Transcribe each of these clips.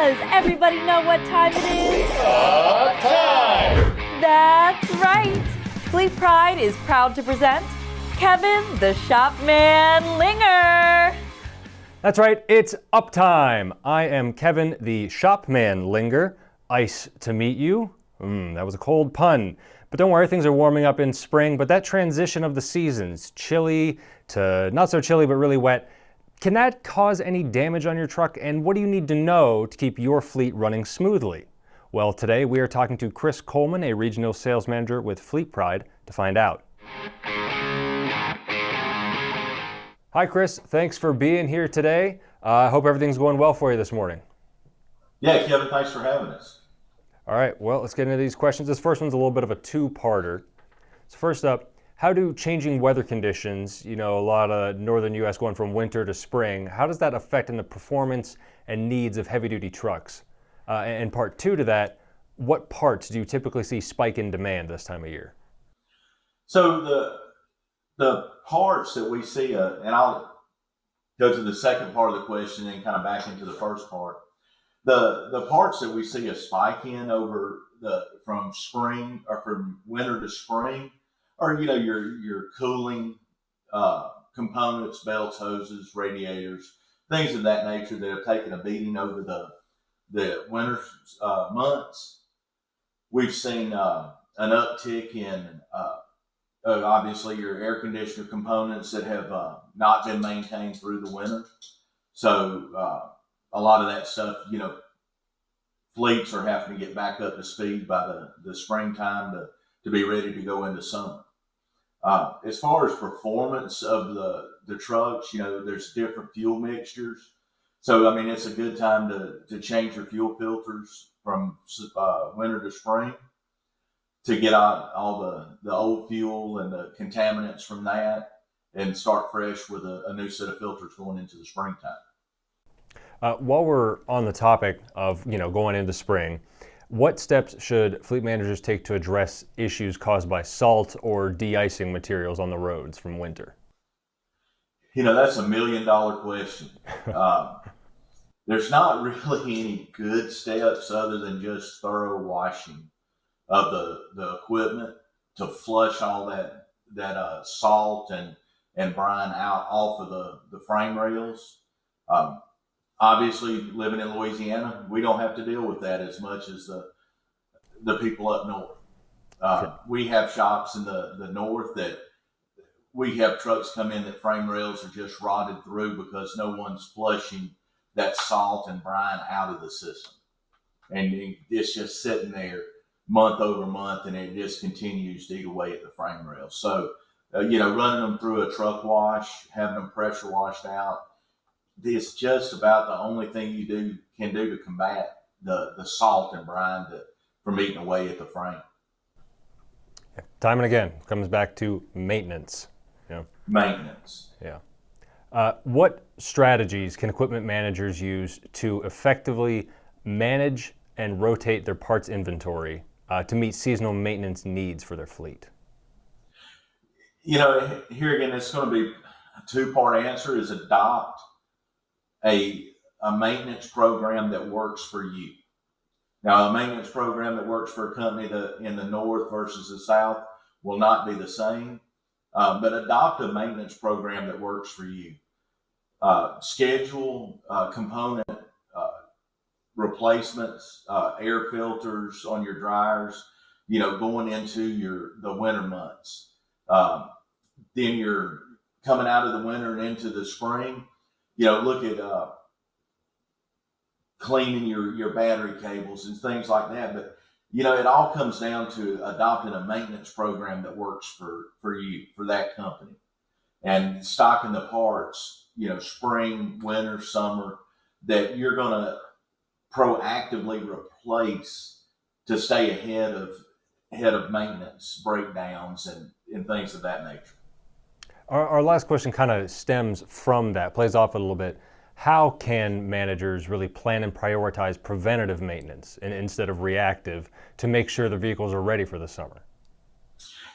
Does everybody know what time it is? Uptime! That's right. FleetPride is proud to present Kevin the Shopman Linger. That's right, it's Uptime. I am Kevin the Shopman Linger. Ice to meet you. That was a cold pun. But don't worry, things are warming up in spring, but that transition of the seasons, chilly to not so chilly but really wet, can that cause any damage on your truck? And what do you need to know to keep your fleet running smoothly? Well, today we are talking to Chris Coleman, a regional sales manager with FleetPride, to find out. Hi, Chris. Thanks for being here today. I hope everything's going well for you this morning. Yeah, Kevin, thanks for having us. All right, well, let's get into these questions. This first one's a little bit of a two-parter. So first up, how do changing weather conditions, a lot of northern U.S. going from winter to spring, how does that affect in the performance and needs of heavy-duty trucks? And part two to that, what parts do you typically see spike in demand this time of year? So the parts that we see, and I'll go to the second part of the question and kind of back into the first part. The parts that we see a spike in from spring or from winter to spring are your cooling components, belts, hoses, radiators, things of that nature that have taken a beating over the winter months. We've seen an uptick in obviously your air conditioner components that have not been maintained through the winter. So a lot of that stuff, fleets are having to get back up to speed by the springtime to be ready to go into summer. As far as performance of the trucks, there's different fuel mixtures. So, it's a good time to change your fuel filters from winter to spring to get out all the old fuel and the contaminants from that and start fresh with a new set of filters going into the springtime. While we're on the topic of going into spring, what steps should fleet managers take to address issues caused by salt or de-icing materials on the roads from winter? That's $1 million question. There's not really any good steps other than just thorough washing of the equipment to flush all that salt and brine out off of the frame rails. Obviously, living in Louisiana, we don't have to deal with that as much as the people up north. Sure. We have shops in the north that we have trucks come in that frame rails are just rotted through because no one's flushing that salt and brine out of the system. And it's just sitting there month over month, and it just continues to eat away at the frame rails. So, running them through a truck wash, having them pressure washed out, it's just about the only thing you can do to combat the salt and brine from eating away at the frame. Time and again, comes back to maintenance. Maintenance. Yeah. What strategies can equipment managers use to effectively manage and rotate their parts inventory to meet seasonal maintenance needs for their fleet? Here again, it's going to be a two-part answer: is adopt a maintenance program that works for you. Now, a maintenance program that works for a company in the north versus the south will not be the same, but adopt a maintenance program that works for you. Schedule component replacements, air filters on your dryers, going into the winter months. Then you're coming out of the winter and into the spring. Look at cleaning your battery cables and things like that. But, it all comes down to adopting a maintenance program that works for you, for that company, and stocking the parts, spring, winter, summer, that you're going to proactively replace to stay ahead of maintenance breakdowns and things of that nature. Our last question kind of stems from that, plays off a little bit. How can managers really plan and prioritize preventative maintenance instead of reactive to make sure the vehicles are ready for the summer?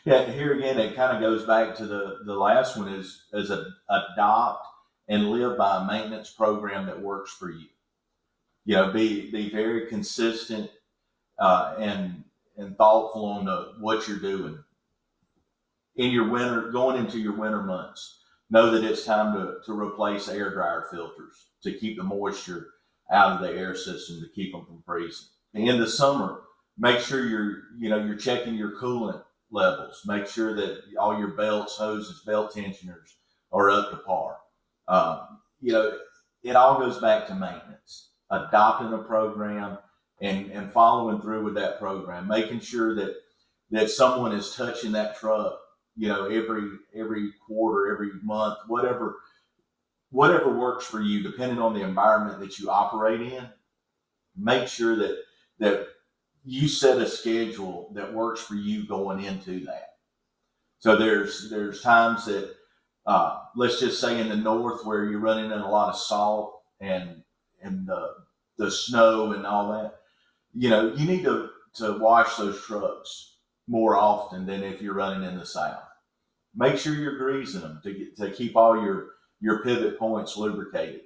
Yeah, here again, it kind of goes back to the last one is adopt and live by a maintenance program that works for you. Be very consistent and thoughtful on what you're doing in your winter, going into your winter months. Know that it's time to replace air dryer filters to keep the moisture out of the air system, to keep them from freezing. And in the summer, make sure you're checking your coolant levels. Make sure that all your belts, hoses, belt tensioners are up to par. It all goes back to maintenance, adopting a program and following through with that program, making sure that someone is touching that truck, every quarter, every month, whatever works for you, depending on the environment that you operate in. Make sure that you set a schedule that works for you going into that. So there's times that, let's just say in the north where you're running in a lot of salt and the snow and all that, you need to wash those trucks more often than if you're running in the south. Make sure you're greasing them to keep all your pivot points lubricated.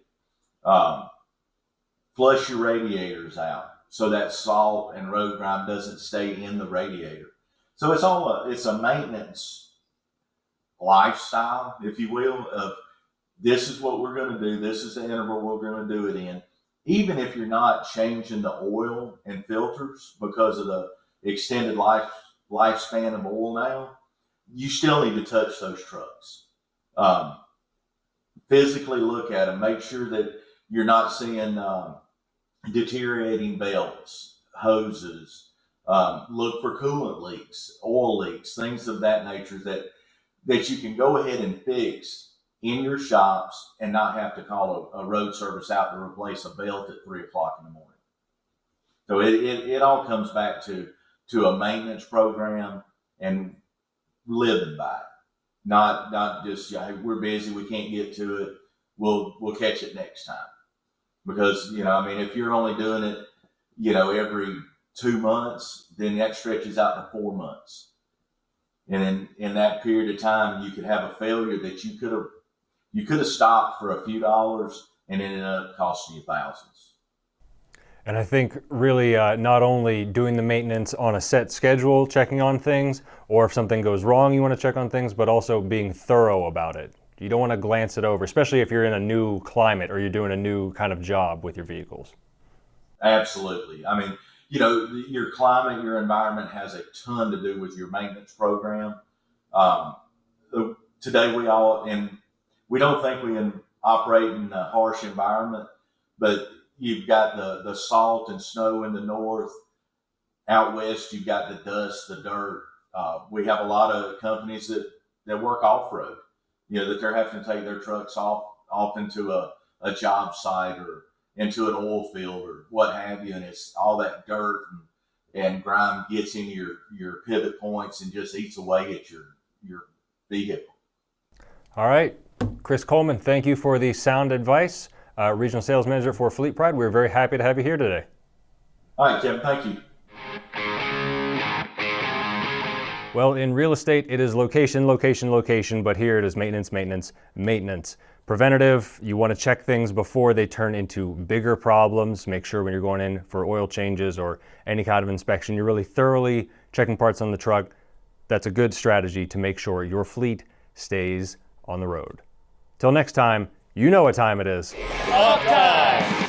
Flush your radiators out so that salt and road grime doesn't stay in the radiator. So it's a maintenance lifestyle, if you will, of this is what we're going to do. This is the interval we're going to do it in. Even if you're not changing the oil and filters because of the extended lifespan of oil now, you still need to touch those trucks. Physically look at them. Make sure that you're not seeing deteriorating belts, hoses. Look for coolant leaks, oil leaks, things of that nature that you can go ahead and fix in your shops and not have to call a road service out to replace a belt at 3 o'clock in the morning. So it all comes back to a maintenance program and living by it. Not just, hey, we're busy, we can't get to it, we'll catch it next time. Because, if you're only doing it, every 2 months, then that stretches out to 4 months. And in that period of time, you could have a failure that you could have stopped for a few dollars and ended up costing you thousands. And I think really not only doing the maintenance on a set schedule, checking on things, or if something goes wrong, you want to check on things, but also being thorough about it. You don't want to glance it over, especially if you're in a new climate or you're doing a new kind of job with your vehicles. Absolutely. Your climate, your environment has a ton to do with your maintenance program. Today we don't think we can operate in a harsh environment, but you've got the salt and snow in the north. Out west, you've got the dust, the dirt. We have a lot of companies that work off-road, that they're having to take their trucks off into a job site or into an oil field or what have you, and it's all that dirt and grime gets into your pivot points and just eats away at your vehicle. All right, Chris Coleman, thank you for the sound advice. Regional Sales Manager for FleetPride. We're very happy to have you here today. All right, Kevin, thank you. Well, in real estate, it is location, location, location, but here it is maintenance, maintenance, maintenance. Preventative, you want to check things before they turn into bigger problems. Make sure when you're going in for oil changes or any kind of inspection, you're really thoroughly checking parts on the truck. That's a good strategy to make sure your fleet stays on the road. Till next time, you know what time it is. Uptime!